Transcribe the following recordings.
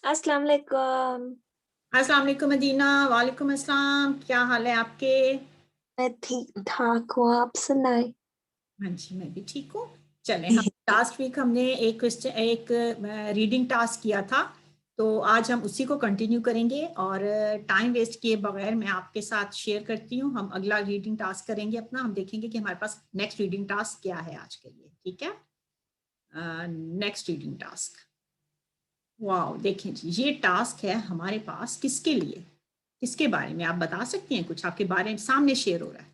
अस्सलाम वालेकुम। अस्सलाम वालेकुम मदीना। वालेकुम अस्सलाम। क्या हाल है आपके? मैं ठीक ठाक हूँ, आप सुनाए? हाँ जी, मैं भी ठीक हूँ। चलें, हम लास्ट वीक हमने एक रीडिंग टास्क किया था, तो आज हम उसी को कंटिन्यू करेंगे और टाइम वेस्ट किए बगैर मैं आपके साथ शेयर करती हूँ। हम अगला रीडिंग टास्क करेंगे अपना, हम देखेंगे कि हमारे पास नेक्स्ट रीडिंग टास्क क्या है आज के लिए। ठीक है, नेक्स्ट रीडिंग टास्क। वाह, देखें जी, ये टास्क है हमारे पास किसके लिए, किसके बारे में आप बता सकती हैं? कुछ आपके बारे में सामने शेयर हो रहा है।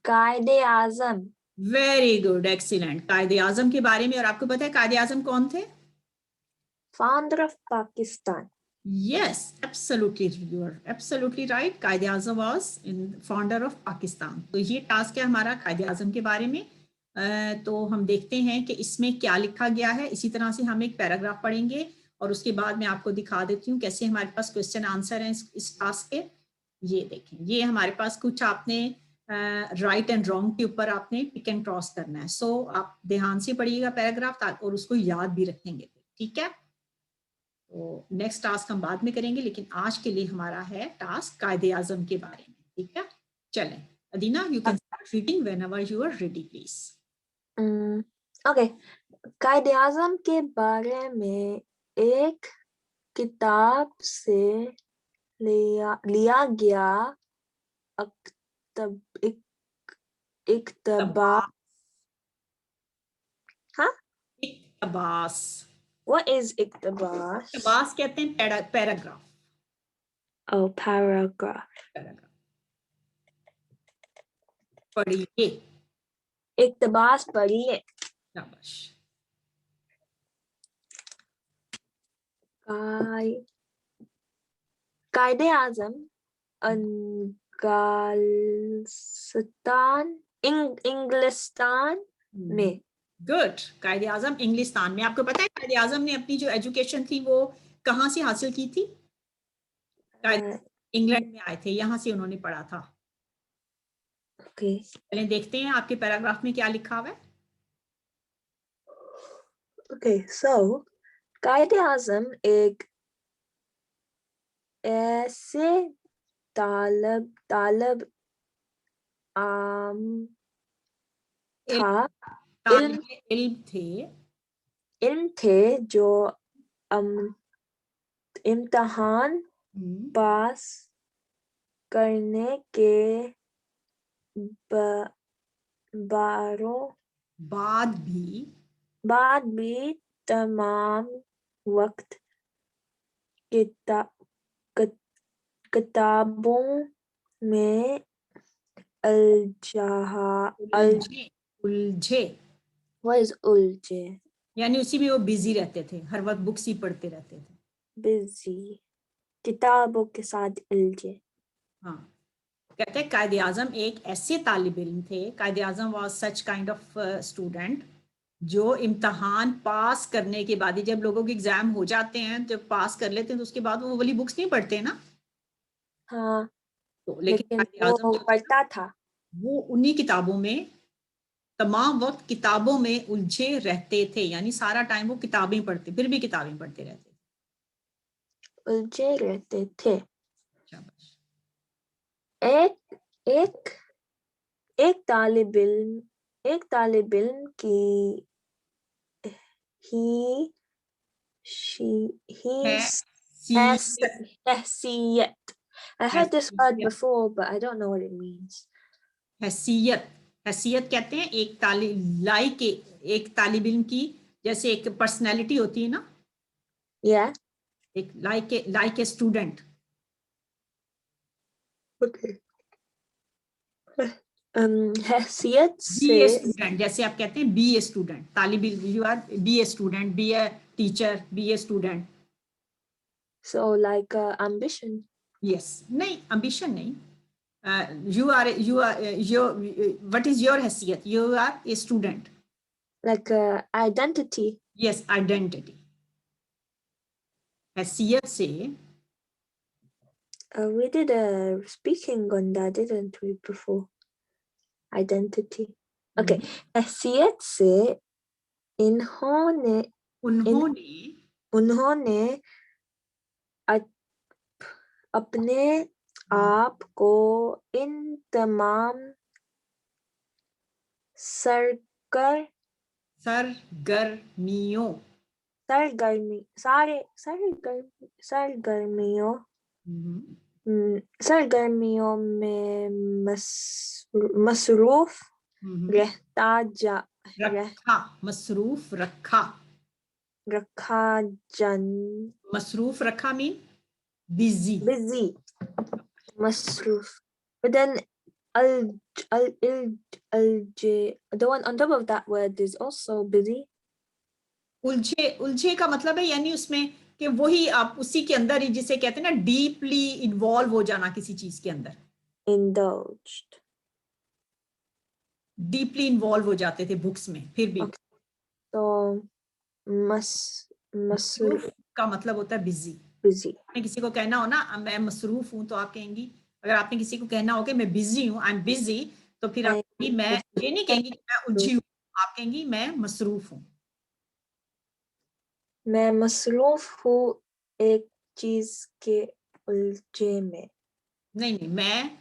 कायदे आजम। Very good, excellent. कायदे आजम के बारे में। और आपको पता है कायदे आजम कौन थे? Founder of Pakistan. Yes, absolutely, you are absolutely right. कायदे आजम was in founder of Pakistan. तो ये टास्क है हमारा कायदे आजम के बारे में। तो हम देखते हैं कि इसमें क्या लिखा गया है। इसी तरह से हम एक पैराग्राफ पढ़ेंगे और उसके बाद मैं आपको दिखा देती हूँ कैसे हमारे पास क्वेश्चन आंसर हैं इस टास्क के। ये देखें, ये हमारे पास कुछ आपने राइट एंड रॉन्ग के ऊपर आपने पिक एंड क्रॉस करना है। सो आप ध्यान से पढ़िएगा पैराग्राफ और उसको याद भी रखेंगे। ठीक है, तो नेक्स्ट टास्क हम बाद में करेंगे, लेकिन आज के लिए हमारा है टास्क कायदे आजम के बारे में। ठीक है, चलें Adina, you can start reading whenever you are ready please. Okay, Quaid-e Azam के बारे में एक किताब से लिया गया इक्तबास। हाँ, इक्तबास। what is इक्तबास? इक्तबास कहते हैं पैराग्राफ। Oh, paragraph. पैराग्राफ पढ़िए। इक्तबास पढ़िए। शाबाश। कायदे आजम इंग्लिस्तान में। गुड, कायदे आजम इंग्लिस्तान में। आपको पता है कायदे आजम ने अपनी जो एजुकेशन थी वो कहाँ से हासिल की थी? इंग्लैंड में आए थे, यहाँ से उन्होंने पढ़ा था। ओके, पहले देखते हैं आपके पैराग्राफ में क्या लिखा हुआ है। ओके, सो कायदे आजम एक ऐसे तालब आम था, इल्म थे जो इम्तिहान पास करने के बाद भी तमाम वक्त किताबों में उलझे, यानी उसी में वो बिजी रहते थे, हर वक्त बुक्स ही पढ़ते रहते थे। बिजी, किताबों के साथ उलझे। हाँ, कहते हैं कायदे आजम एक ऐसे तालिब इल्म थे। Quaid Azam was such kind of student जो इम्तहान पास करने के बाद ही, जब लोगों के एग्जाम हो जाते हैं, जब पास कर लेते हैं तो उसके बाद वो वाली बुक्स नहीं पढ़ते ना। हाँ, तो लेकिन लेकिन कायदे आजम वो जो थे ना, पढ़ता था। वो उन्हीं किताबों में, तमाम वक्त किताबों में उलझे रहते थे। यानी सारा टाइम वो किताबें पढ़ते, फिर भी किताबें पढ़ते रहते थे। उलझे रहते थे। शाबाश। एक एक एक तालिब इल्म की ही हैसियत. I heard this word हैसियत, before, but I don't know what it means. हैसियत, हैसियत कहते हैं एक तालिब इल्म की, जैसे एक पर्सनैलिटी होती है ना, Yeah. एक लाइक ए स्टूडेंट। Okay. हैसियत बी से, ए स्टूडेंट, जैसे आप कहते हैं बी ए स्टूडेंट, तालिब इल्म, you are be a student, be a teacher, be a student. so like ambition. Yes, नहीं, ambition नहीं। you are your what is your हैसियत? You are a student. Like identity. Yes, identity। हैसियत से We did a speaking on that, didn't we, before? Identity. Okay. हैसियत से इन्होंने उन्होंने अपने आप को इन तमाम सरगर्मियों में मसरूफ मसरूफ रखा mean busy. Masruf. But then the one on top of that word is also busy. उलझे का मतलब है यानी उसमें कि वही आप उसी के अंदर ही जिसे कहते हैं ना डीपली इन्वॉल्व हो जाना किसी चीज के अंदर. Indulged. डीपली इन्वॉल्व हो जाते थे बुक्स में फिर भी. Okay. तो मसरूफ का मतलब होता है बिजी. आपने किसी को कहना हो ना मैं मसरूफ हूं तो आप कहेंगी, अगर आपने किसी को कहना हो कि मैं बिजी हूं, आई एम बिजी, तो फिर आप कहेंगी मैं ये नहीं कहेंगी कि मैं उलझी हूं, आप कहेंगी मैं मसरूफ हूं. मैं मसरूफ हूँ एक चीज के उलझे में. नहीं मैं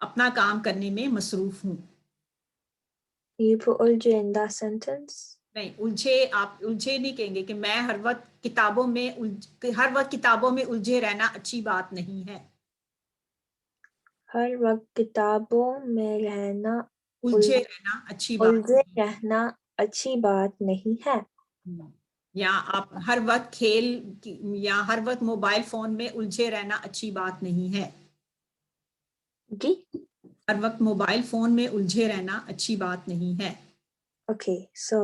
अपना काम करने में मसरूफ हूँ. You put उलझे in that sentence? नहीं, उलझे आप उलझे नहीं कहेंगे कि मैं हर वक्त किताबों में उलझे रहना अच्छी बात नहीं है. हर वक्त किताबों में रहना उलझे रहना अच्छी बात नहीं है. या आप हर वक्त या हर वक्त मोबाइल फोन में उलझे रहना अच्छी बात नहीं है. जी, हर वक्त मोबाइल फोन में उलझे रहना अच्छी बात नहीं है. Okay, so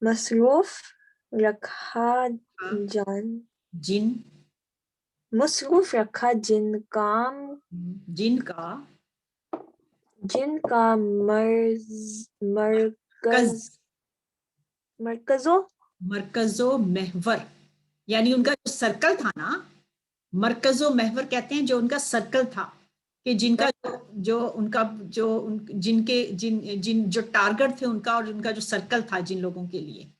मसरूफ रखा मसरूफ रखा जिनका मरकजो महवर यानी उनका जो सर्कल था ना, मरकजो महवर कहते हैं जो उनका सर्कल था, कि जिनका जो टारगेट थे उनका और उनका जो सर्कल था जिन लोगों के लिए.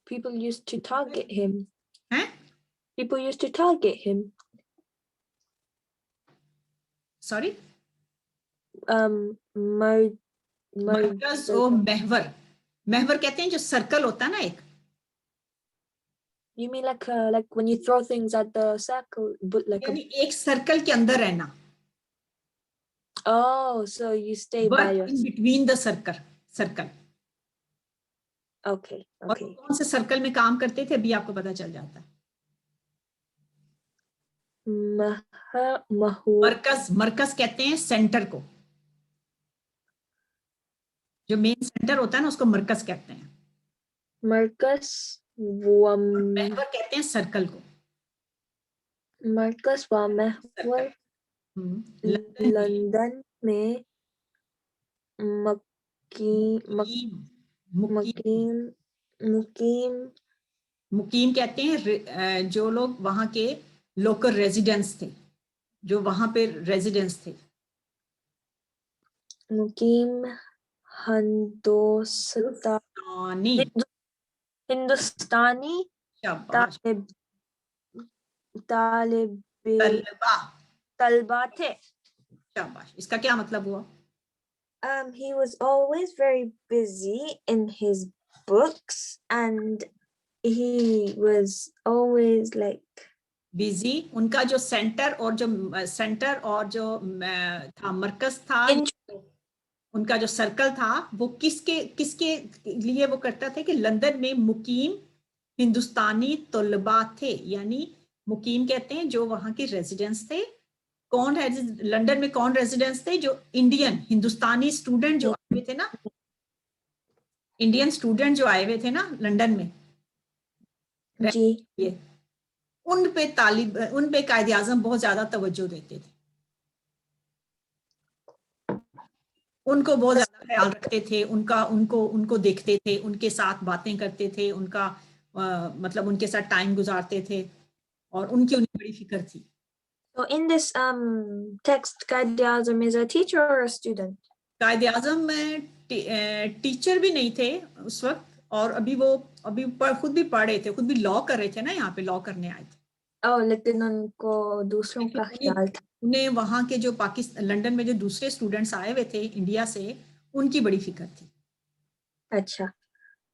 People used to target him. हैं? People used to target him. Sorry? मरकज ओ महवर कहते हैं जो सर्कल होता है ना एक. You mean like when you throw things at the circle, but like एक सर्कल के अंदर रहना. Oh, so you stay by your in between the circle. Okay. और कौन से सर्कल में काम करते थे अभी आपको पता चल जाता है. मरकज कहते हैं सेंटर को, जो मेन सेंटर होता है ना उसको मरकज कहते हैं. मरकज महवर कहते हैं सर्कल को. मरकज व महवर लंदन में मुकीम कहते हैं जो लोग वहां के लोकल रेजिडेंट्स थे, जो वहां पे रेजिडेंट्स थे. मुकीम हिंदुस्तानी तलबा थे. शाबाश. इसका क्या मतलब हुआ? He was always very busy in his books and he was always like busy. उनका जो सेंटर और जो था मरकज था, उनका जो सर्कल था वो किसके लिए वो करता था कि लंदन में मुकीम हिंदुस्तानी तलबा थे. यानी मुकीम कहते हैं जो वहां के रेजिडेंट्स थे. कौन है लंदन में कौन रेजिडेंट्स थे? जो इंडियन हिंदुस्तानी स्टूडेंट जो आए हुए थे ना, इंडियन स्टूडेंट जो आए हुए थे ना लंदन में जी, उन पे कायदे आजम बहुत ज्यादा तवज्जो देते थे. उनको बहुत ज्यादा ख्याल रखते थे, उनको देखते थे, उनके साथ बातें करते थे, उनका मतलब उनके साथ टाइम गुजारते थे और उनकी उन्हें बड़ी फिक्र थी. So in this text, Qaid Azam is a teacher or a student? कायदे आजम में टीचर भी नहीं थे उस वक्त, اور ابھی خود بھی پڑھ رہے تھے, خود بھی لا کر رہے تھے نا, یہاں پہ لا کرنے آئے تھے. لیکن ان کو دوسروں کا خیال تھا. انہیں وہاں کے جو لنڈن میں جو دوسرے اسٹوڈنٹس آئے ہوئے تھے انڈیا سے, ان کی بڑی فکر تھی. اچھا.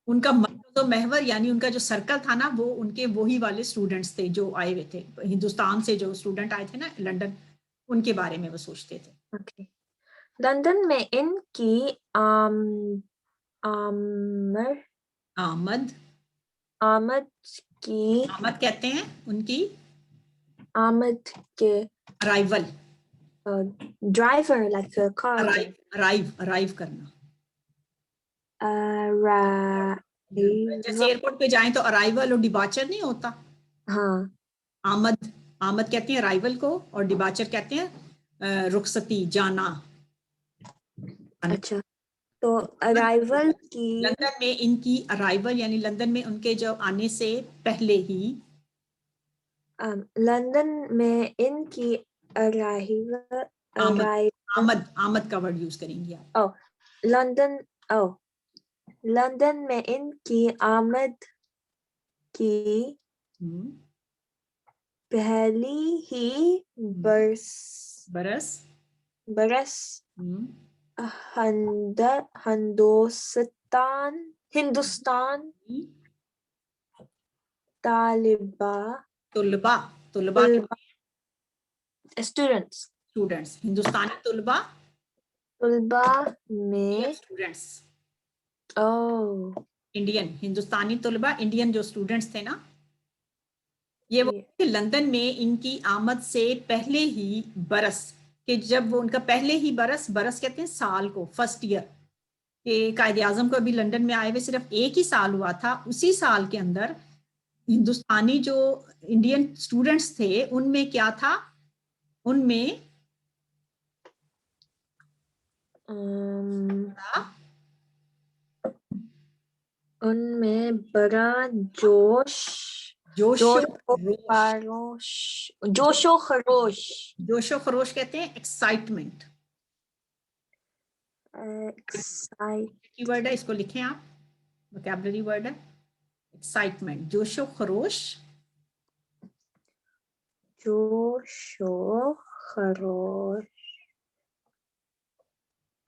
ان کا محور یعنی ان کا جو سرکل تھا نا, وہ ان کے وہی والے اسٹوڈنٹس تھے جو آئے ہوئے تھے ہندوستان سے, جو اسٹوڈنٹ آئے تھے نا لنڈن, ان کے بارے میں وہ سوچتے تھے. اوکے. لندن میں ان کی آمد کہتے ہیں ان کی آمد کے ارائیول, ڈرائیور لائک کار ارائیو کرنا. جیسے ایئرپورٹ پہ جائیں تو ارائیول اور ڈیپارچر نہیں ہوتا. ہاں. آمد کہتے ہیں ارائیول کو, اور ڈیپارچر کہتے ہیں رخصتی, جانا. اچھا. تو ارائیول کی لندن میں ان کی ارائیول یعنی لندن میں ان کے جو آنے سے پہلے ہی, لندن میں ان کی آمد کا ورڈ یوز کریں گے آپ. لندن میں ان کی آمد کی پہلی ہی برس ہندوستان طلباء اسٹوڈنٹس, ہندوستانی طلباء میں اسٹوڈنٹس, انڈین ہندوستانی طلباء انڈین جو اسٹوڈنٹس تھے نا, یہ وہ لندن میں ان کی آمد سے پہلے ہی برس, کہ جب وہ ان کا پہلے ہی برس کہتے ہیں سال کو, فرسٹ ایئر, کہ قائد اعظم کو ابھی لندن میں آئے ہوئے صرف ایک ہی سال ہوا تھا, اسی سال کے اندر ہندوستانی جو انڈین اسٹوڈنٹس تھے ان میں کیا تھا, ان میں بڑا جوش و خروش کہتے ہیں ایکسائٹمنٹ. کی ورڈ ہے, اس کو لکھیں آپ, ووکیبلری ورڈ ہے ایکسائٹمنٹ, جوش و خروش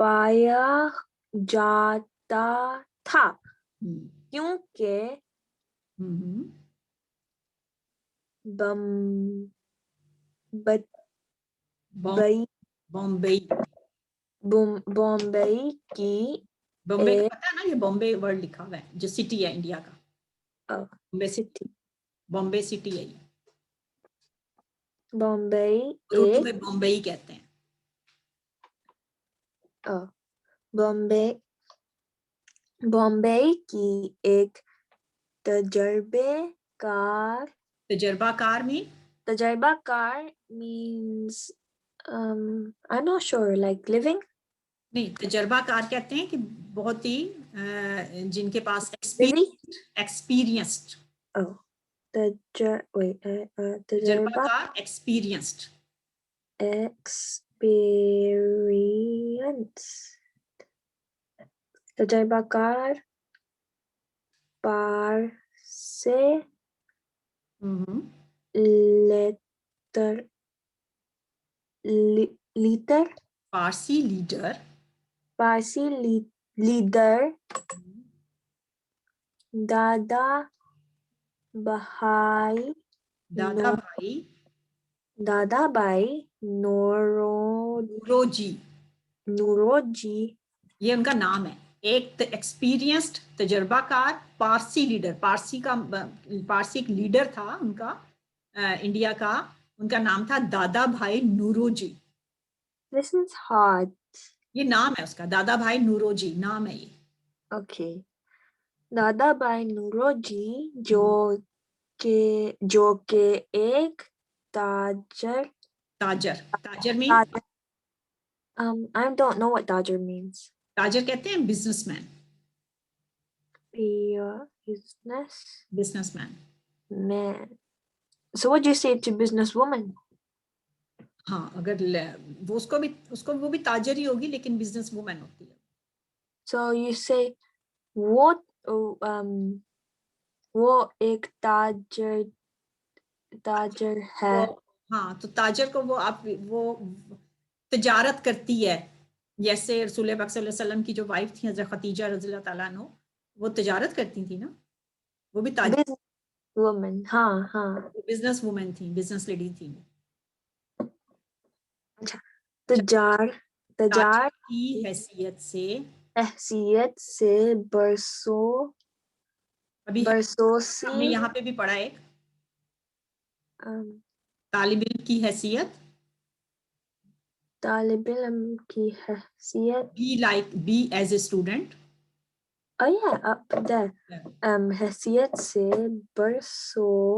پایا جاتا تھا, کیونکہ بمبئی کی بمبے کا پتہ ہے نا, یہ بامبے ورڈ لکھا ہوا ہے جو سٹی ہے انڈیا کا, بامبے سٹی ہے یہ, بمبئی اردو میں بمبئی کہتے ہیں. بمبئی کی ایک تجربہ کار means I'm not sure like living. نہیں, تجربہ کار کہتے ہیں کہ بہت ہی جن کے پاس ایکسپیرینسڈ, تجربہ کار ایکسپیرینسڈ, تجربہ کار پارسی لیڈر دادا بھائی نوروجی, یہ ان کا نام ہے. ایک ایکسپیرینسڈ تجربہ کار پارسی لیڈر, پارسی ایک لیڈر تھا ان کا انڈیا کا, ان کا نام تھا دادا بھائی نوروجی. This is hard. یہ نام ہے اس کا, دادا بھائی نوروجی نام ہے یہ. اوکے. دادا بھائی نوروجی جو کہ ایک تاجر مین, I don't know what Dodger means. تاجر کہتے ہیں business man. Business man. So what do you say to business woman? ہاں, اگر وہ بھی تاجر ہی ہوگی لیکن بزنس وومن ہوتی ہے. So you say وہ وہ ایک تاجر ہے. ہاں تو تاجر کو وہ تجارت کرتی ہے، جیسے رسول پاک صلی اللہ علیہ وسلم کی جو وائف تھی حضرت خدیجہ رضی اللہ تعالیٰ عنہ، وہ تجارت کرتی تھی نا، وہ بھی تاجر وومن. ہاں بزنس وومن تھی، بزنس لیڈی تھی. اچھا. تجار کی حیثیت سے ابھی برسوں ہم نے یہاں پہ بھی پڑھا ایک طالب علم کی حیثیت، طالب علم کی حیثیت. be as a student. Oh yeah, up there. حیثیت سے برسوں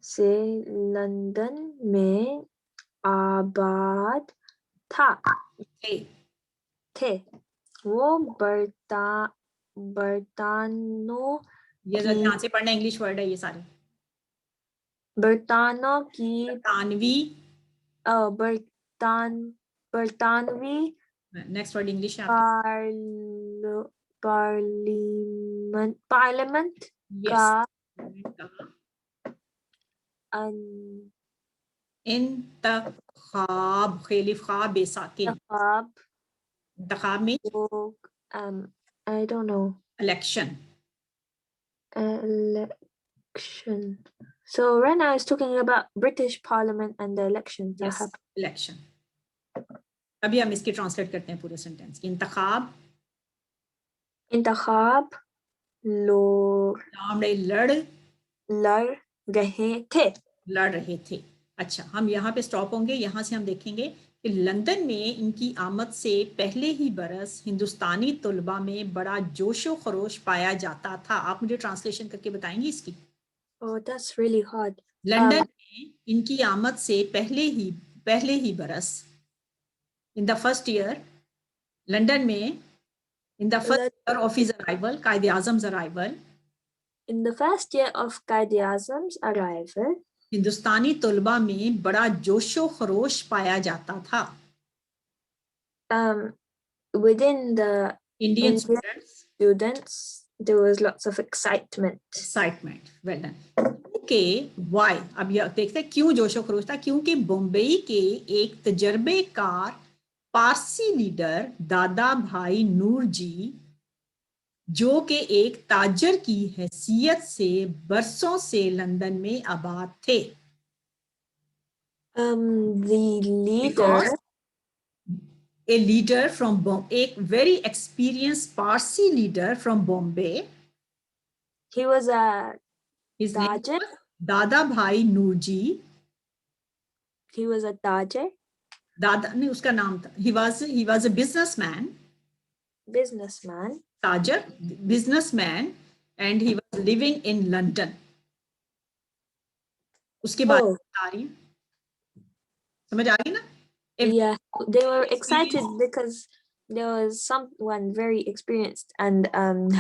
سے لندن میں آباد تھے. وہ برطانوں یہ دھیان سے پڑھنا، انگلش ورڈ ہے یہ سارے. برطانوی نیکسٹ ورڈ انگلش ہے پارلیمنٹ کا انتخاب میں I don't know. Election. So right now it's talking about British Parliament and the elections that happened. Election. ابھی ہم اس کے ٹرانسلیٹ کرتے ہیں پورے سینٹینس کی. انتخاب لڑ رہے تھے. اچھا ہم یہاں پہ سٹاپ ہوں گے. یہاں سے ہم دیکھیں گے کہ لندن میں ان کی آمد سے پہلے ہی برس ہندوستانی طلباء میں بڑا جوش و خروش پایا جاتا تھا. آپ مجھے ٹرانسلیشن کر کے بتائیں گی اس کی؟ Oh, that's really hard. London میں ان کی آمد سے پہلے ہی برس in the first year London میں in the first year of his arrival Quaid اعظم's arrival in the first year of Quaid اعظم's arrival ہندوستانی طلباء میں بڑا جوش و خروش پایا جاتا تھا. within the Indian students there was lots of excitement. well done. کہ why اب یہ دیکھتے ہیں کیوں جوش و خروش تھا. کیونکہ بمبئی کے ایک تجربے کار پارسی لیڈر دادا بھائی نور جی جو کہ ایک تاجر کی حیثیت سے برسوں سے لندن میں آباد تھے. The leader a leader from Bombay, a very experienced Parsi leader from Bombay. He was a his Tajer. name was Dada Bhai Noorji. He was a Tajer. Dada نہیں اس کا نام تھا. He was a businessman. Tajer, businessman, and he was living in London. اس کے بعد آ رہی سمجھ آ رہی نا؟ Yeah, they were excited because there was someone very experienced and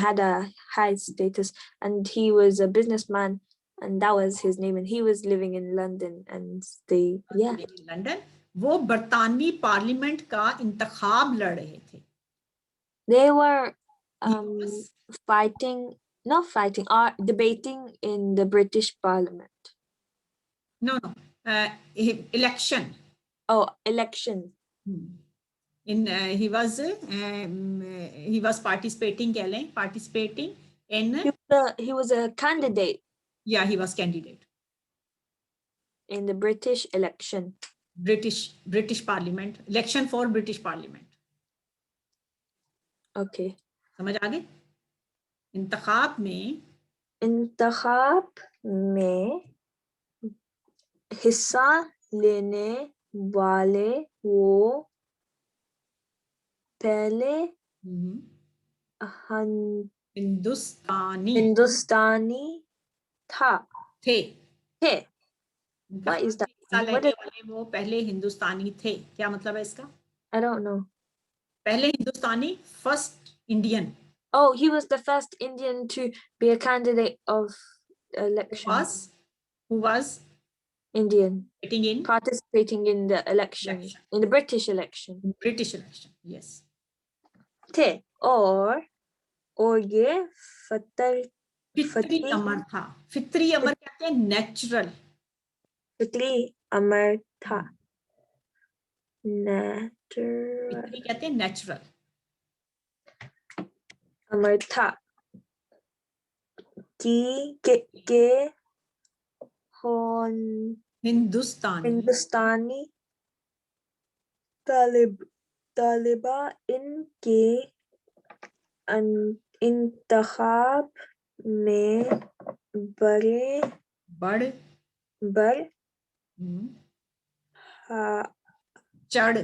had a high status, and he was a businessman, and that was his name, and he was living in London, and London. وہ برطانوی parliament کا انتخاب لڑ رہے تھے. They were debating in the British Parliament. No, election. Oh, election. He was participating in he was a candidate. Yeah, he was candidate in the British election. British Parliament, election for British Parliament. Okay. سمجھ آگے؟ انتخاب میں حصہ لینے والے وہ پہلے ہندوستانی تھے. What is that? وہ پہلے ہندوستانی تھے. کیا مطلب ہے اس کا؟ I don't know. پہلے ہندوستانی first Indian. Oh, he was the first Indian to be a candidate of election. Who was Indian participating in the election. In the British election. British election, yes. تھے اور اور یہ فطری فطری امر تھا. فطری امر کہتے ہیں نیچرل. فطری امر تھا. نیچرل فطری کہتے ہیں نیچرل. امر تھا کہ ہندوستانی طالبہ ان کے انتخاب میں بڑھ چڑھ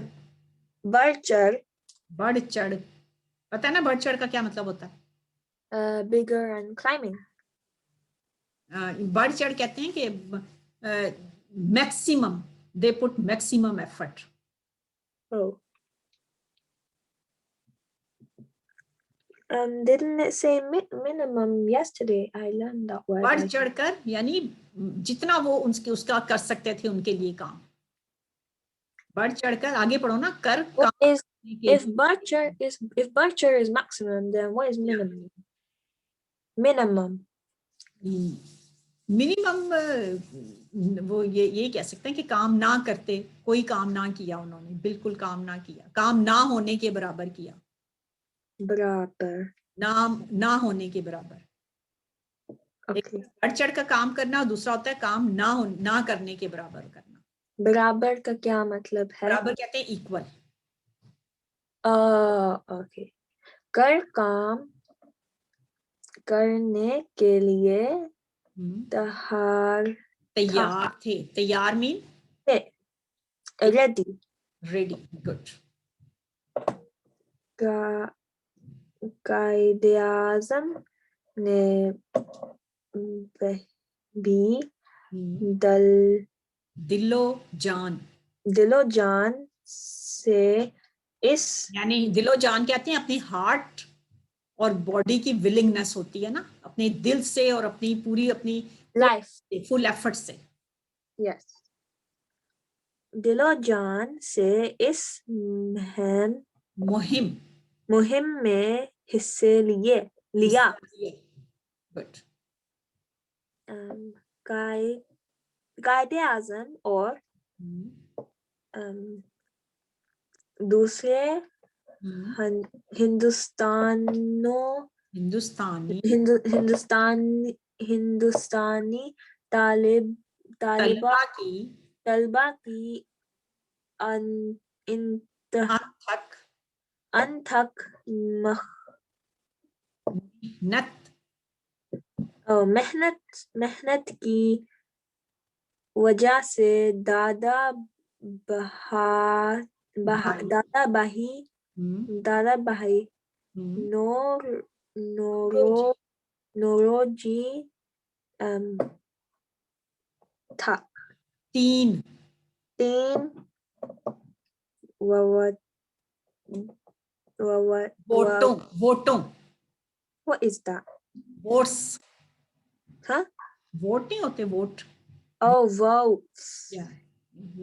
پتہ ہے نا بڑھ چڑھ کا کیا مطلب ہوتا ہے؟ bigger and climbing. بڑھ چڑھ کہتے ہیں کہ maximum they put maximum effort. Oh. Didn't it say minimum yesterday? I learned that word. بڑھ چڑھ کر یعنی جتنا وہ اس کا کر سکتے تھے ان کے لیے کام. بڑھ چڑھ کر آگے پڑھو نا کر کام. If Butcher is maximum, then what is minimum? Minimum. Minimum وہ یہ کہہ سکتے ہیں کہ کام نہ کرتے, کوئی کام نہ کیا انہوں نے, بالکل کام نہ کیا, کام نہ ہونے کے برابر کیا, برابر, نہ ہونے کے برابر. okay. بڑھ چڑھ کا کام کرنا اور دوسرا ہوتا ہے کام نہ کرنے کے برابر کرنا. برابر کا کیا مطلب ہے؟ برابر کہتے ہیں ایکول. اوکے. کام کرنے کے لیے تیار تھے. تیار مین ریڈی. گڈ. قائد اعظم نے بھی دل و جان سے اس یعنی دل و جان کہتے ہیں اپنی ہارٹ اور باڈی کی ولنگنس ہوتی ہے نا, اپنے دل سے اور اپنی پوری اپنی لائف فل ایفرٹ سے. یس. دل و جان سے اس مہم میں حصے لیا. گڈ. قائد اعظم اور دوسرے ہندوستانی طالبہ کی انتھک محنت کی وجہ سے دادا بھائی نوروجی تھا. تین ووٹوں. What is that? Votes. Huh? Vote نہیں ہوتے, vote. Oh, votes.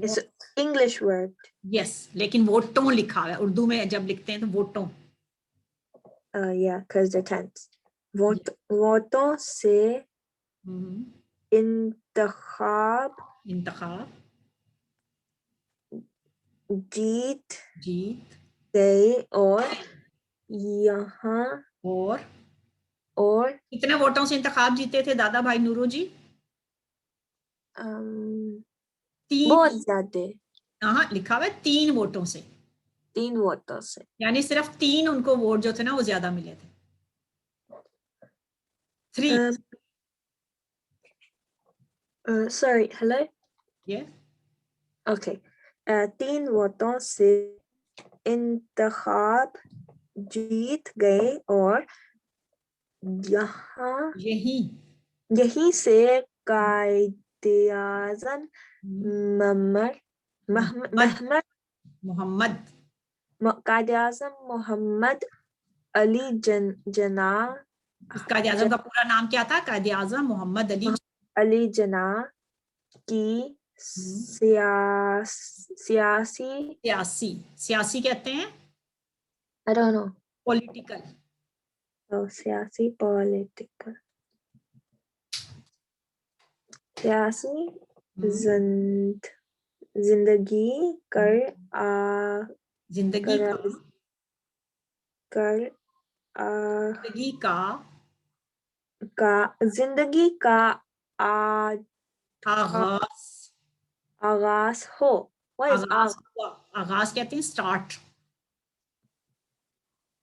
It's an English word. Yes, لیکن ووٹوں لکھا ہے اردو میں جب لکھتے ہیں تو ووٹوں. Yeah, because they're tense. ووٹوں سے انتخاب جیت گئے اور یہاں اور کتنے ووٹوں سے انتخاب جیتے تھے دادا بھائی نورو جی؟ بہت زیادہ. ہاں لکھا ہوا ہے 3 ووٹوں سے. 3 ووٹوں سے یعنی صرف 3 ان کو ووٹ جو تھے نا وہ زیادہ ملے تھے. 3 sorry, hello? Yes. Okay. 3 ووٹوں سے انتخاب جیت گئے اور یہیں سے قائد اعظم محمد علی جناح. قائد اعظم کا پورا نام کیا تھا؟ قائد اعظم محمد علی جناح کی سیاسی سیاسی کہتے ہیں I don't know. Political Oh, siyasi, political. Siyasi, जिंदगी कर जिंदगी का जिंदगी का जिंदगी का आगाज आगाज हो. What is आगाज कहते हैं स्टार्ट,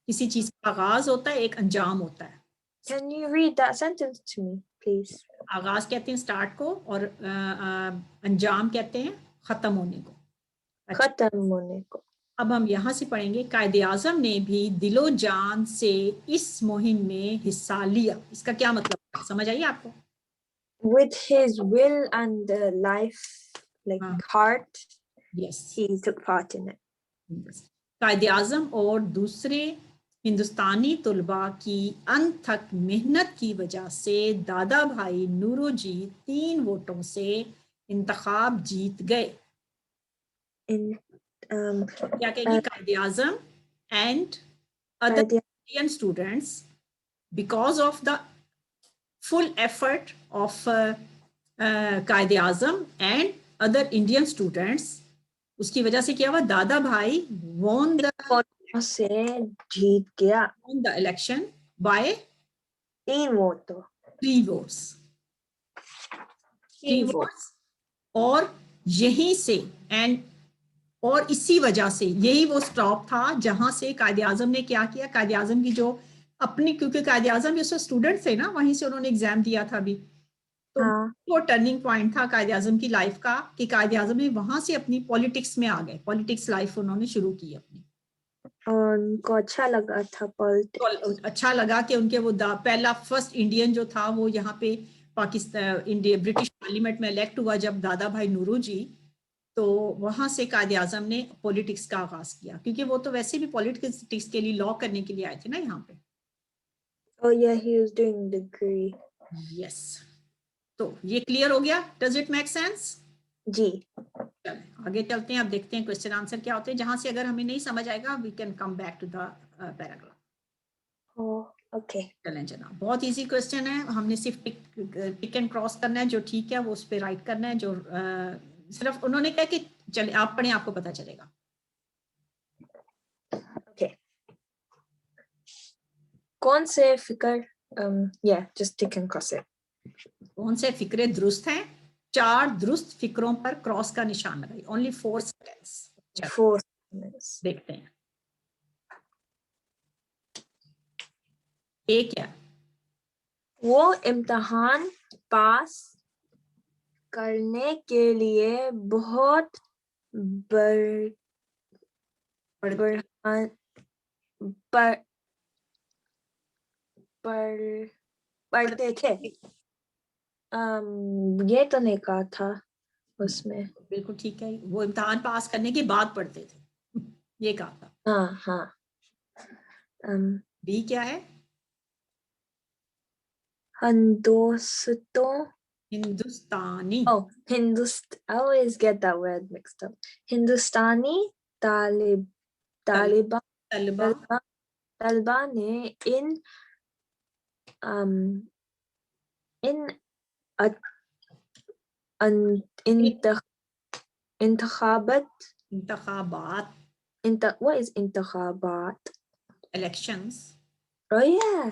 किसी चीज का आगाज होता है, एक अंजाम होता है. Can you read that sentence to me, please? आगाज कहते हैं स्टार्ट को, और अंजाम कहते हैं खत्म होने को. खत्म होने को. अब हम यहाँ से पढ़ेंगे, कायदे आजम ने भी दिलो जान से इस मुहिम में हिस्सा लिया. इसका क्या मतलब, समझ आई आपको? With his will and life, like heart, yes, he took part in it. कायदे आजम और दूसरे हिंदुस्तानी तुलबा की अनथक मेहनत की वजह से दादा भाई नूरोजी 3 वोटों से इंतखाब जीत गए. क्या कहेगी? कायदे आजम and other Indian students, because of the full effort of कायदे आजम and other Indian students, उसकी वजह से क्या हुआ? दादा भाई won से जीत गया. won the election by 3 वोटों. 3 votes. 3 votes. और यहीं से और इसी वजह से यही वो स्टॉप था जहां से कायदे आजम ने क्या किया, कायदे आजम की जो अपनी, क्योंकि कायदे आजम भी उससे स्टूडेंट थे ना, वहीं से उन्होंने एग्जाम दिया था अभी, तो वो टर्निंग पॉइंट था कायदे आजम की लाइफ का, कि कायदे आजम ने वहां से अपनी पॉलिटिक्स में आ गए, पॉलिटिक्स लाइफ उन्होंने शुरू की अपनी. और उनको अच्छा लगा था पॉलिटिक्स. अच्छा लगा कि उनके वो पहला फर्स्ट इंडियन जो था वो यहाँ पे पाकिस्तान इंडिया ब्रिटिश पार्लियामेंट में इलेक्ट हुआ जब दादा भाई नूरोजी, तो वहां से कायदे आजम ने पॉलिटिक्स का आगाज किया, क्योंकि वो तो वैसे भी पॉलिटिक्स के लिए लॉ करने के लिए आए थे ना यहाँ पे. Oh yeah, he was doing degree. Yes. तो ये क्लियर हो गया? Does it make sense? जी. चलें आगे चलते हैं, अब देखते हैं क्वेश्चन आंसर क्या होते हैं, जहां से अगर हमें नहीं समझ आएगा we can come back to the paragraph. Oh, okay. चलें जनाब, बहुत इजी क्वेश्चन है, हमने सिर्फ टिक एंड क्रॉस करना है, जो ठीक है वो उस पर राइट करना है, जो सिर्फ उन्होंने कहा कि चले आप पढ़ें आपको पता चलेगा. Okay. कौन से फिक्र just tick and cross it. कौन से फिक्रे दुरुस्त हैं? 4 दुरुस्त फिक्रों पर क्रॉस का निशान लगाइए. Only 4 seconds. 4 seconds. देखते हैं. ए क्या? वो इम्तिहान पास करने के लिए बहुत पढ़ते थे. ये तो नहीं कहा था उसमें. बिल्कुल ठीक है, वो इम्तिहान पास करने के बाद पढ़ते थे, ये कहा था. हाँ. बी क्या है? हिंदुस्तानी. Oh, I always get that word mixed up. Hindustani Taliban ने इंतखाबात. What is इंतखाबात? Elections. Oh yeah,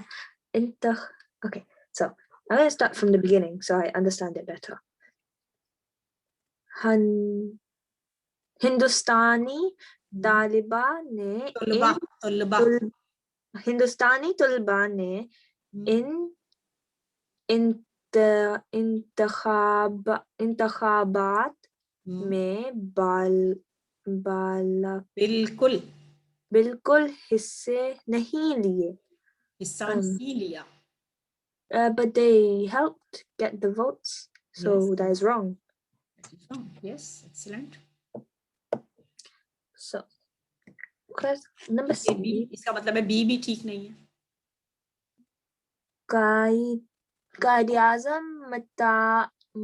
okay. So I'm going to start from the beginning so I understand it better. Hindustani Taliban ने Hindustani Taliban ने इंतखाबात में बिल्कुल हिस्से नहीं लिए. हिस्सा नहीं लिया. But they helped get the votes, so yes. That is wrong. Yes, excellent. So, number C. इसका मतलब है बी भी ठीक नहीं है. कायदे आज़म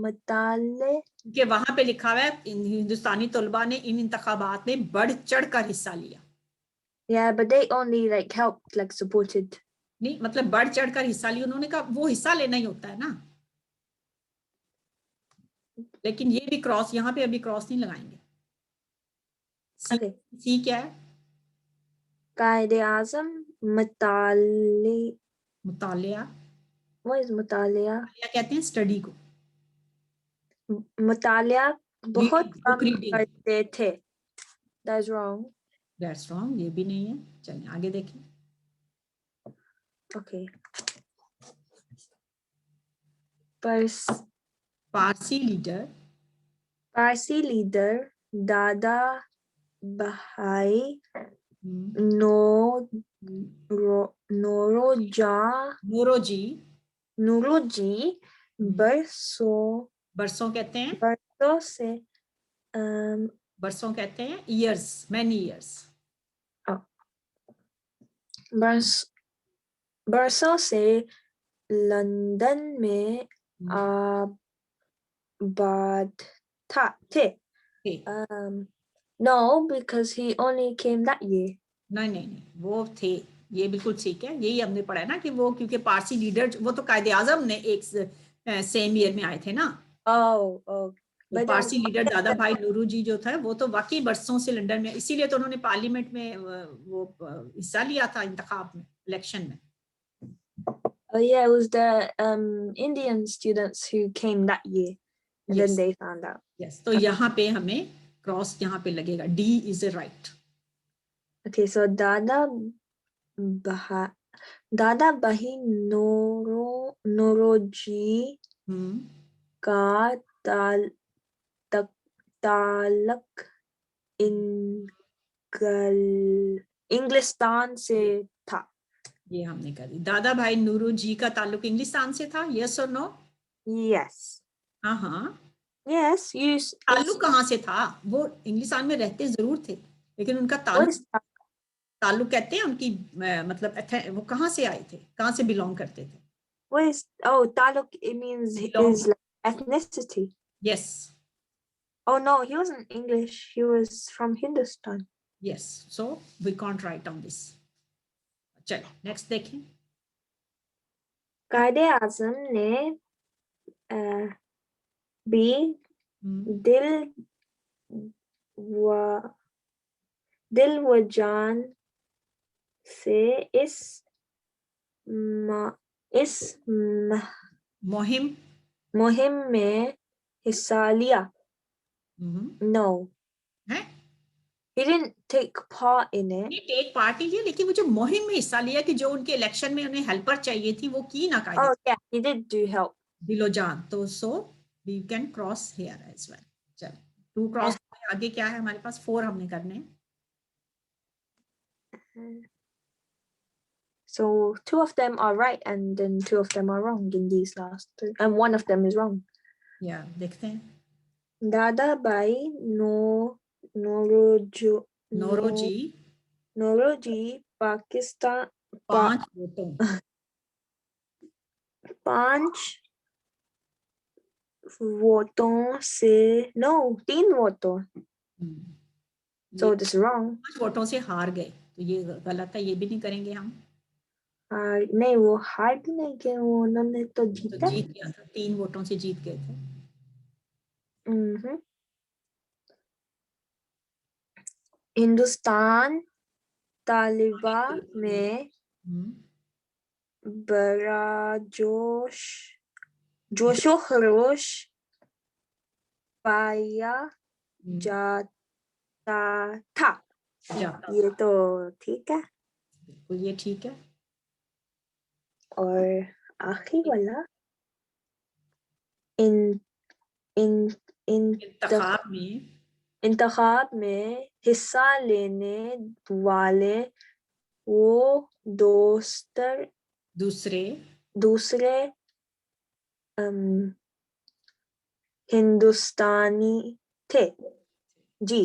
मताले के वहां पे लिखा हुआ है हिंदुस्तानी तलबा ने इन इंतखाबात में बढ़ चढ़ कर हिस्सा लिया. Yeah, but they only like helped, like supported. नहीं, मतलब बढ़ चढ़ कर हिस्सा लिया, उन्होंने कहा वो हिस्सा लेना ही होता है ना, लेकिन ये भी क्रॉस, यहाँ पे अभी क्रॉस नहीं लगाएंगे। Okay. सी क्या है? कायदे आज़म मुताले मुतालिया। What is मुतालिया? क्या कहते हैं? स्टडी को। मुतालिया बहुत Reading, कम book reading. करते थे. That's wrong. दैट्स रॉन्ग, ये भी नहीं है। चलिए आगे देखें। Okay. Parsi leader Parsi leader दादा भाई नौरोजी। नूरोजी बरसों कहते हैं, बरसों से बरसों कहते हैं ईयर्स, मैनी ईयर्स। बरसों से लंदन में आबाद थे. No, because he only came that year. नहीं, वो थे, ये बिल्कुल ठीक है। यही हमने पढ़ा है ना कि वो क्योंकि पारसी लीडर, वो तो कायदे आजम ने एक सेम ईयर में आए थे ना। Oh. तो पारसी लीडर दादा भाई नूरू जी जो था, वो तो वाकई बरसों से लंदन में, इसीलिए तो उन्होंने पार्लियामेंट में वो हिस्सा लिया था, इंतखाब में, इलेक्शन में। Oh yeah, it was the Indian students who came that year, and then they found out. Yes. तो यहाँ पे हमें क्रॉस यहाँ पे लगेगा, D is a right. Okay, so दादा भाई नौरोजी का ताल्लुक इंग्लिस्तान से था। ये हमने कर दी। दादा भाई नूरू जी का ताल्लुक इंग्लिस्तान से था, यस और नो? यस। हाँ। यस, ताल्लुक कहाँ से था? वो इंग्लिस्तान में रहते जरूर थे, लेकिन उनका ताल्लुक कहते हैं उनकी, मतलब वो कहाँ से आए थे, कहाँ से बिलोंग करते थे? ताल्लुक, it means is like ethnicity. Yes. Oh no, he wasn't English, he was from Hindustan. Yes, so we can't write on this. चलो नेक्स्ट देखें। कायदे आज़म ने भी दिल व जान से इस मुहिम में हिस्सा लिया। No. है? He didn't take part in it. नहीं, टेक पार्ट नहीं लिया, लेकिन वो जो मुहिम में हिस्सा लिया कि जो उनके इलेक्शन में उन्हें हेल्पर चाहिए थी, वो की ना कायदे। Oh yeah, he did do help. दिलो जान, तो so we can cross here as well. चलो 2 क्रॉस, आगे क्या है हमारे पास? 4 हमने करने हैं। So 2 of them are right and then 2 of them are wrong in these last 3, and 1 of them is wrong. या देखते हैं। दादा भाई नौरोजी पाकिस्तान 5 वोटों 5 वोटों से 3 वोटों। So this is wrong. 5 वोटों से हार गए, तो ये गलत है, ये भी नहीं करेंगे हम। नहीं, वो हार भी नहीं गए, उन्होंने तो जीता। जीत गया था, 3 वोटों से जीत गए थे। हिंदुस्तान तालिबान में बड़ा जोशो खरोश पाया जाता था। ये तो ठीक है। बिल्कुल ये ठीक है। और आखिरी वाला इंतखाब में हिस्सा लेने वाले वो दूसरे हिंदुस्तानी थे जी।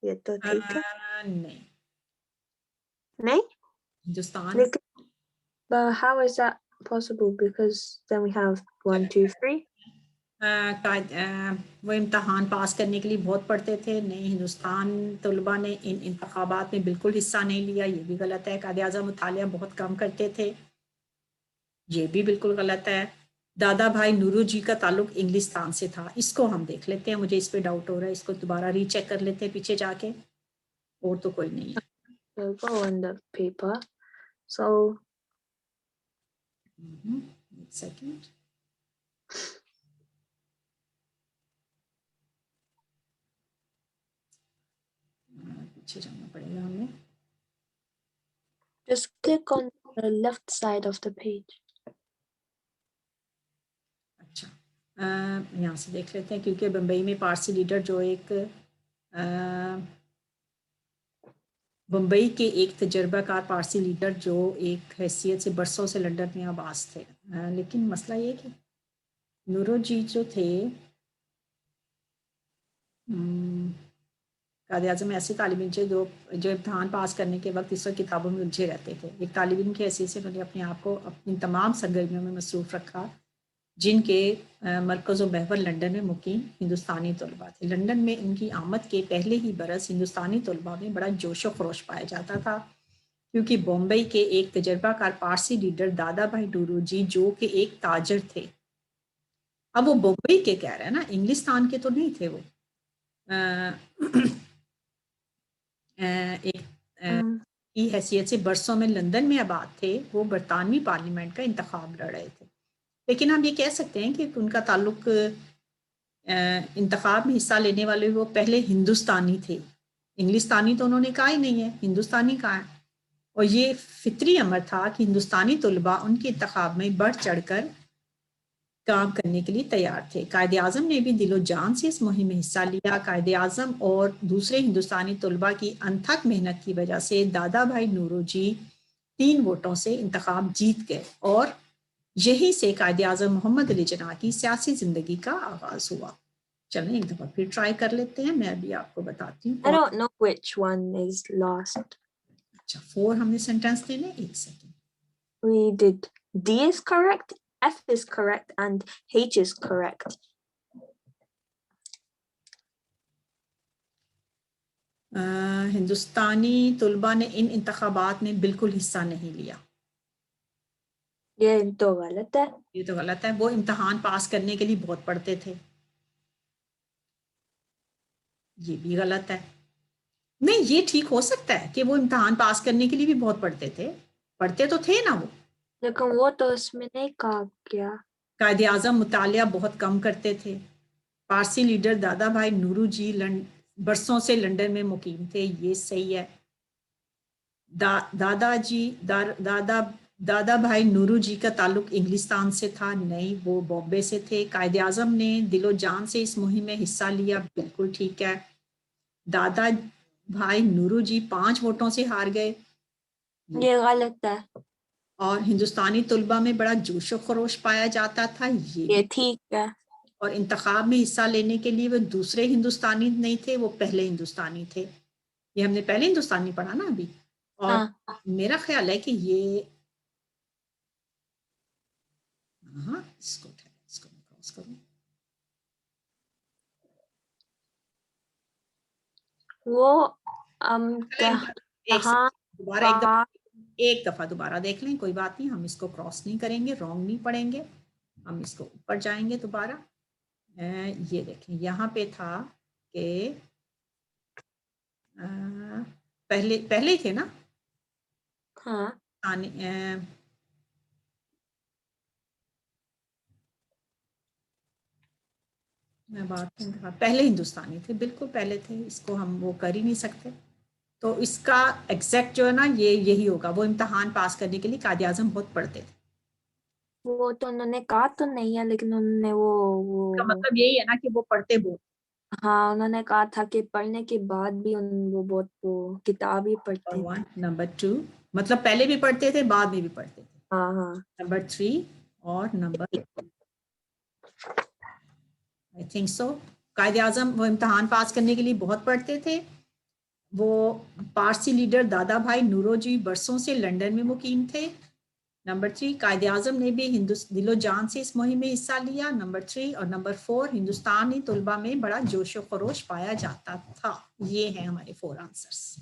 ये तो ठीक है। नहीं Hindustan, but how is that possible? Because then we have 1 2 3 वो इम्तहान पास करने के लिए बहुत पढ़ते थे। नहीं, हिंदुस्तान तलबा ने इन इंतखाबात में बिल्कुल हिस्सा नहीं लिया, ये भी गलत है। कायद आज़म मुतालिया बहुत कम करते थे, ये भी बिल्कुल गलत है। दादा भाई नूरू जी का ताल्लुक इंग्लिस्तान से था, इसको हम देख लेते हैं, मुझे इस पे डाउट हो रहा है, इसको दोबारा रीचेक कर लेते हैं पीछे जाके, और तो कोई नहीं है। We'll go on the paper. So एक सेकेंड, पीछे जाना पड़ेगा हमें। just click on the left side of the page. अच्छा, यहाँ से देख लेते हैं, क्योंकि बम्बई में पारसी लीडर जो एक बम्बई के एक तजर्बाकार पारसी लीडर जो एक हैसियत से बरसों से लंदन में आबाज थे, लेकिन मसला ये कि नूरो जी जो थे, कायद आज़म ऐसे तालिब इल्म थे जो इम्तहान पास करने के वक्त इस वक्त किताबों में उलझे रहते थे। एक तालिब इल्म की हैसियत से उन्होंने अपने आप को अपनी तमाम सरगर्मियों में मसरूफ़ रखा, जिनके मरकज़ व महवर लंदन में मुकीम हिंदुस्तानी तलबा थे। लंदन में उनकी आमद के पहले ही बरस हिंदुस्तानी तलबा में बड़ा जोश व खरोश पाया जाता था, क्योंकि बॉम्बई के एक तजर्बाकार पारसी लीडर दादा भाई नूरू जी जो कि एक ताजर थे, अब वो बॉम्बई के कह रहे हैं ना, इंग्लिस्तान के तो नहीं थे वो, एक की हैसियत से बरसों में लंदन में आबाद थे, वो बरतानवी पार्लियामेंट का इंतखाब लड़ रहे थे। लेकिन हम ये कह सकते हैं कि उनका ताल्लुक इंतखाब में हिस्सा लेने वाले वो पहले हिंदुस्तानी थे, इंग्लिस्तानी तो उन्होंने कहा ही नहीं है, हिंदुस्तानी कहा है। और ये फितरी अमर था कि हिंदुस्तानी तलबा उनके इंतखाब में बढ़ चढ़ कर काम करने के लिए तैयार थे। कायद आज़म ने भी दिलो जान से इस मुहिम में हिस्सा लिया। कायद आज़म और दूसरे हिंदुस्तानी तलबा की अनथक मेहनत की वजह से दादा भाई नूरो जी 3 वोटों से इंतखाब जीत गए, और यही से कायद आज़म मोहम्मद अली जिन्ना की सियासी ज़िंदगी का आगाज़ हुआ। चलें एक दफ़ा फिर ट्राई कर लेते हैं, मैं भी आपको बताती हूँ। I don't know which one is lost. अच्छा, 4 हमने सेंटेंस देने, एक second. We did D is correct, F is correct, and H is correct. हिंदुस्तानी तलबा ने इन इंतखाबात में बिल्कुल हिस्सा नहीं लिया, ये तो गलत है। ये तो गलत है। वो इम्तहान पास करने के लिए बहुत पढ़ते थे, ये भी गलत है। नहीं, ये ठीक हो सकता है कि वो इम्तहान पास करने के लिए भी बहुत पढ़ते थे, पढ़ते तो थे ना वो, लेकिन वो तो उसमें नहीं कहा क्या। कायद आज़म मुतालिया बहुत कम करते थे। पारसी लीडर दादा भाई नूरू जी बरसों से लंदन में मुकीम थे, ये सही है। दादा भाई नूरू जी का ताल्लुक इंग्लिस्तान से था, नहीं, वो बॉम्बे से थे। कायद आज़म ने दिलो जान से इस मुहिम में हिस्सा लिया, बिल्कुल ठीक है। दादा भाई नूरू जी 5 वोटों से हार गए, ये गलत है। और हिंदुस्तानी तलबा में बड़ा जोश व खरोश पाया जाता था, ये ठीक है। और इंतखाब में हिस्सा लेने के लिए वो दूसरे हिंदुस्तानी नहीं थे, वो पहले हिंदुस्तानी थे। ये हमने पहले हिंदुस्तानी पढ़ा ना अभी, और हाँ। मेरा ख्याल है कि ये, हाँ, इसको मैं क्रॉस करूं। वो दोबारा एक दफा दोबारा देख लें, कोई बात नहीं, हम इसको क्रॉस नहीं करेंगे, रॉन्ग नहीं पढ़ेंगे, हम इसको ऊपर जाएंगे दोबारा। ये देखें, यहाँ पे था कि पहले ही थे ना। हाँ, मैं बात पहले हिंदुस्तानी थे, बिल्कुल पहले थे, इसको हम वो कर ही नहीं सकते। तो इसका एग्जैक्ट जो है ना, ये यही होगा। वो इम्तहान पास करने के लिए कायद आज़म बहुत पढ़ते थे। वो तो उन्होंने कहा तो नहीं है, लेकिन उन्होंने इसका मतलब यही है ना कि वो पढ़ते बहुत। हाँ, उन्होंने कहा था कि पढ़ने के बाद भी वो बहुत वो किताब ही पढ़ते थे। नंबर 2 मतलब पहले भी पढ़ते थे, बाद में भी पढ़ते थे। हाँ हाँ। नंबर 3 और नंबर आई थिंक सो। कायद आज़म वो इम्तहान पास करने के लिए बहुत पढ़ते थे। वो पारसी लीडर दादा भाई नूरो जी बरसों से लंदन में मुकीम थे। नंबर 3 कायदे आजम ने भी दिलो जान से इस मुहिम में हिस्सा लिया। नंबर 3 और नंबर 4 हिंदुस्तानी तुलबा में बड़ा जोश व खरोश पाया जाता था। ये हैं हमारे 4 आंसर्स।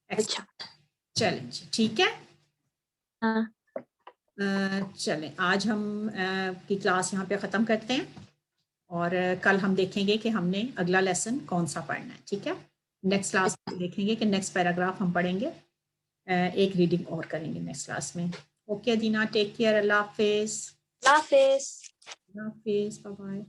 अच्छा। चलें जी, ठीक है। हाँ, चलें आज हम की क्लास यहाँ पे ख़त्म करते हैं और कल हम देखेंगे कि हमने अगला लेसन कौन सा पढ़ना है, ठीक है। नेक्स्ट क्लास में देखेंगे कि नेक्स्ट पैराग्राफ हम पढ़ेंगे, एक रीडिंग और करेंगे नेक्स्ट क्लास में। ओके दीना, टेक केयर, अल्लाह हाफिज़। अल्लाह हाफिज़। अल्लाह हाफिज़, बाय बाय।